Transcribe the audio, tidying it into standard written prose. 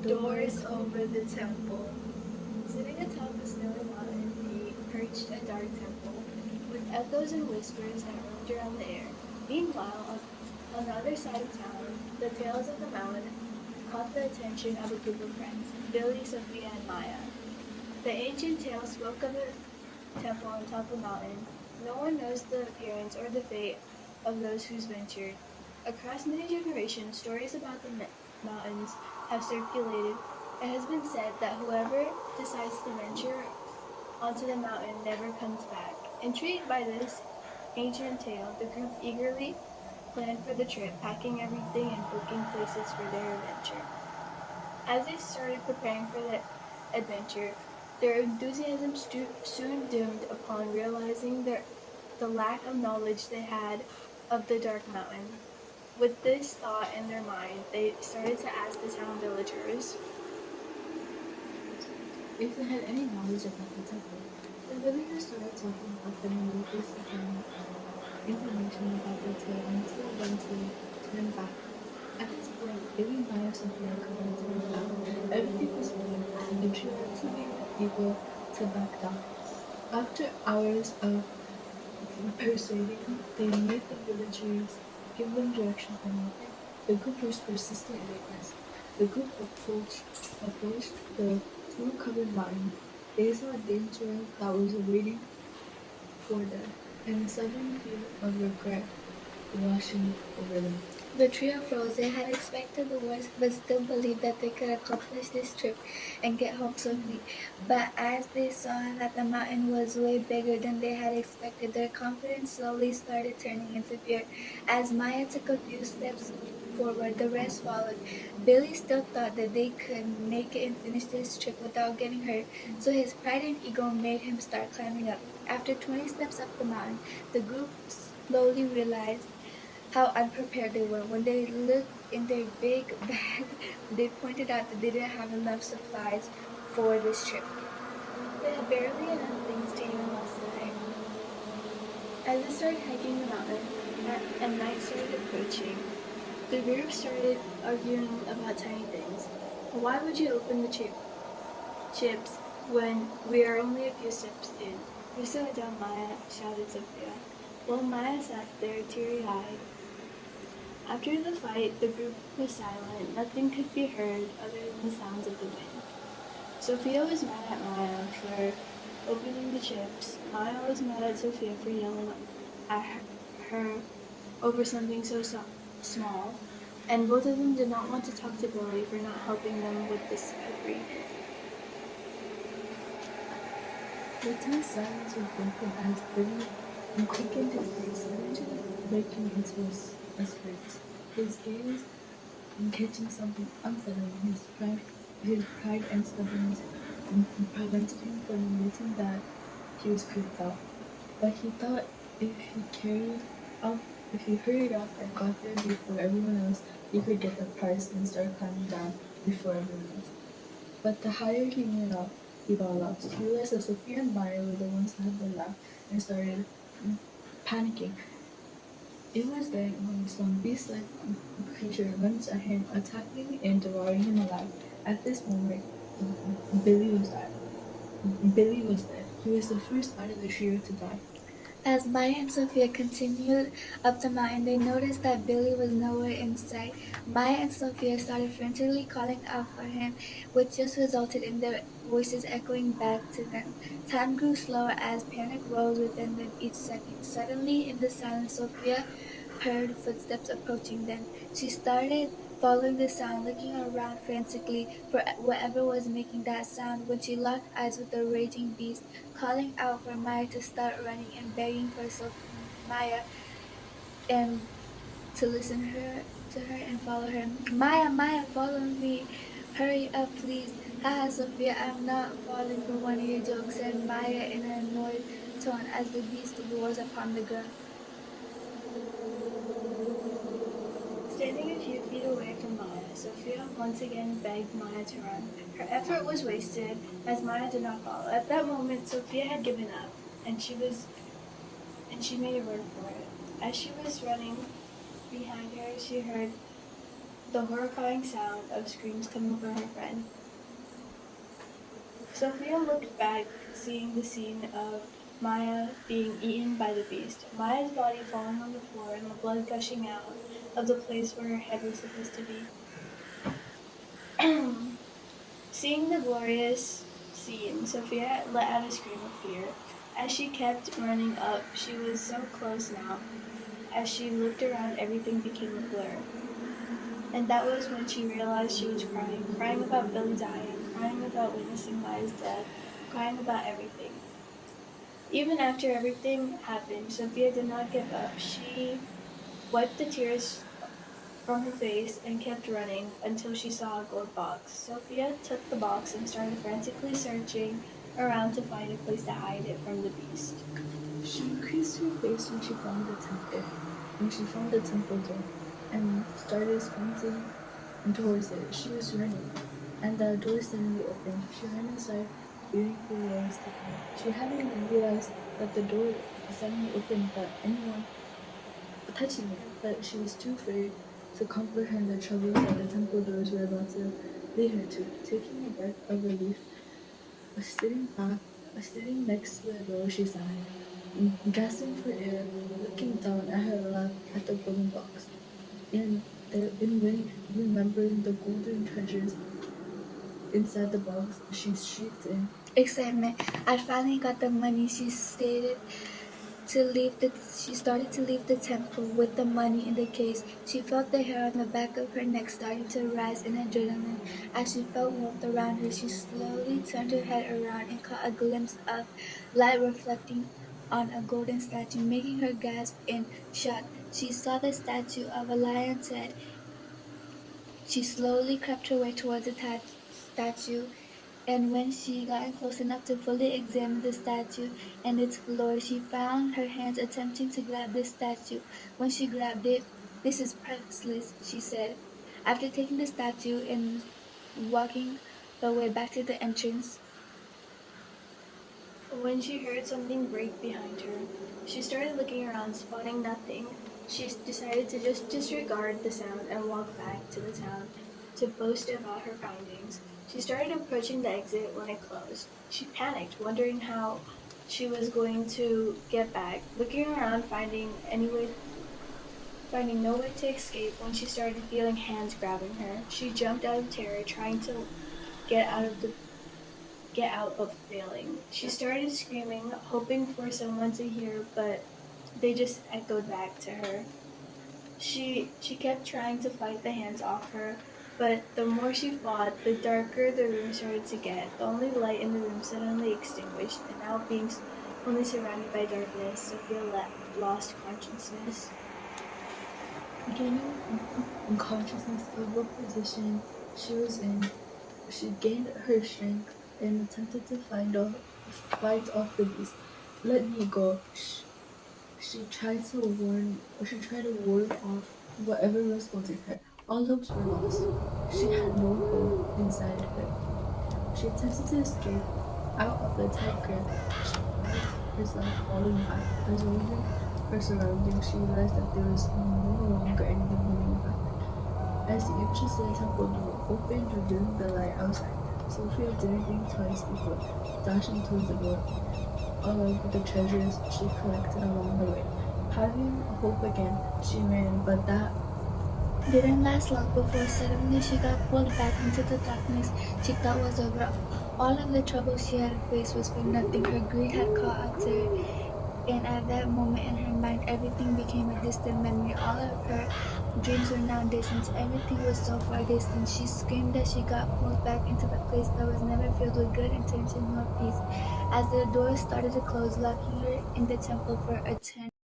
Doors over the temple. Sitting atop a snowy mountain peak perched a dark temple, with echoes and whispers that roamed around the air. Meanwhile, on the other side of town, the tales of the mountain caught the attention of a group of friends, Billy, Sophia, and Maya. The ancient tale spoke of a temple on top of a mountain. No one knows the appearance or the fate of those who's ventured. Across many generations, stories about the mountains have circulated. It has been said that whoever decides to venture onto the mountain never comes back. Intrigued by this ancient tale, the group eagerly planned for the trip, packing everything and booking places for their adventure. As they started preparing for the adventure, their enthusiasm soon dimmed upon realizing the lack of knowledge they had of the Dark Mountain. With this thought in their mind, they started to ask the town villagers if they had any knowledge about the temple. The villagers started talking about them and noticed information about the tale until eventually turned back. At this point, Billy, Maya, Sophia covered to the town. Everything was ready, and the trio had to be able to back down. After hours of persuading, they made the villagers give them directions on nothing. The group was persistent in their quest. The group approached the snow-covered mountain. They saw danger that was awaiting for them, and a sudden feeling of regret washing over them. The trio froze. They had expected the worst, but still believed that they could accomplish this trip and get home safely. But as they saw that the mountain was way bigger than they had expected, their confidence slowly started turning into fear. As Maya took a few steps forward, the rest followed. Billy still thought that they could make it and finish this trip without getting hurt, so his pride and ego made him start climbing up. After 20 steps up the mountain, the group slowly realized how unprepared they were. When they looked in their big bag, they pointed out that they didn't have enough supplies for this trip. they had barely enough things to even last the night. As they started hiking the mountain and night started approaching, the group started arguing about tiny things. Why would you open the chips when we are only a few steps in? You sit down, Maya, shouted Sophia. While Maya sat there teary-eyed. After the fight, the group was silent. Nothing could be heard other than the sounds of the wind. Sophia was mad at Maya for opening the chips. Maya was mad at Sophia for yelling at her over something so small. And both of them did not want to talk to Billy for not helping them with this agreement. The tense silence was broken as Billy quickened his pace, eventually breaking into a sprint. His gaze catching something unsettling. His pride and stubbornness prevented him from admitting that he was creeped out. But he thought up, if he hurried up and got there before everyone else, he could get the prize and start climbing down before everyone else. But the higher he went up, he got lost. He realized that Sophia and Maya were the ones that had been left and started panicking. It was then when some beast-like creature runs at him, attacking and devouring him alive. At this moment, Billy was dead. Billy was dead. He was the first out of the trio to die. As Maya and Sophia continued up the mountain, they noticed that Billy was nowhere in sight. Maya and Sophia started frantically calling out for him, which just resulted in their voices echoing back to them. Time grew slower as panic rose within them each second. Suddenly, in the silence, Sophia heard footsteps approaching them. She started following the sound, looking around frantically for whatever was making that sound when she locked eyes with the raging beast, calling out for Maya to start running and begging for Maya and to listen to her and follow her. Maya, Maya, follow me. Hurry up, please. Haha, Sophia, I'm not falling for one of your jokes, said Maya in an annoyed tone as the beast roars upon the ground. Standing a few feet away from Maya, Sophia once again begged Maya to run. Her effort was wasted, as Maya did not follow. At that moment, Sophia had given up, and she made a run for it. As she was running behind her, she heard the horrifying sound of screams coming from her friend. Sophia looked back, seeing the scene of Maya being eaten by the beast, Maya's body falling on the floor and the blood gushing out of the place where her head was supposed to be. Seeing the glorious scene, Sophia let out a scream of fear. As she kept running up, she was so close now. As she looked around, everything became a blur. And that was when she realized she was crying about Billy dying, crying about witnessing Maya's death, crying about everything. Even after everything happened, Sophia did not give up. She wiped the tears from her face and kept running until she saw a gold box. Sophia took the box and started frantically searching around to find a place to hide it from the beast. She increased her pace when she found the temple door, and started sprinting towards it. She was running, and the door suddenly opened. She ran inside, fearing for where was to come. She hadn't even realized that the door suddenly opened without anyone touching it, but she was too afraid to comprehend the troubles that the temple doors were about to lead her to. Taking a breath of relief, sitting next to the door, she sighed, gasping for air, looking down at her lap at the golden box, and when remembering the golden treasures inside the box, she shrieked in excitement. I finally got the money. She started to leave the temple with the money in the case. She felt the hair on the back of her neck starting to rise in adrenaline. As she felt warmth around her, she slowly turned her head around and caught a glimpse of light reflecting on a golden statue, making her gasp in shock. She saw the statue of a lion's head. She slowly crept her way towards the statue, and when she got close enough to fully examine the statue and its glory, she found her hands attempting to grab the statue. When she grabbed it, "This is priceless," she said. After taking the statue and walking her way back to the entrance, When she heard something break behind her, she started looking around, spotting nothing. She decided to just disregard the sound and walk back to the town to boast about her findings. She started approaching the exit when it closed. She panicked, wondering how she was going to get back. Looking around, finding no way to escape when she started feeling hands grabbing her. She jumped out of terror, trying to get out of failing. She started screaming, hoping for someone to hear, but they just echoed back to her. She kept trying to fight the hands off her, but the more she fought, the darker the room started to get. The only light in the room suddenly extinguished, and now being only surrounded by darkness, Sophia lost consciousness. gaining consciousness of what position she was in. She gained her strength and attempted to fight off the beast. "Let me go." She tried to ward off whatever was holding her. All hopes were lost. She had no hope inside her. She attempted to escape out of the tight grip. She felt herself falling back. Absorbing her surroundings, she realized that there was no longer anything holding her back. As the entrance to the temple door opened, revealing the light outside, Sophia didn't think twice before dashing towards the door, along with the treasures she collected along the way. Having hope again, she ran, but that didn't last long before suddenly she got pulled back into the darkness she thought was over. All of the trouble she had faced was for nothing. Her greed had caught up to her, and at that moment in her mind, everything became a distant memory. All of her dreams were now distant. Everything was so far distant. She screamed as she got pulled back into the place that was never filled with good intention nor peace. As the doors started to close, locking her in the temple for eternity.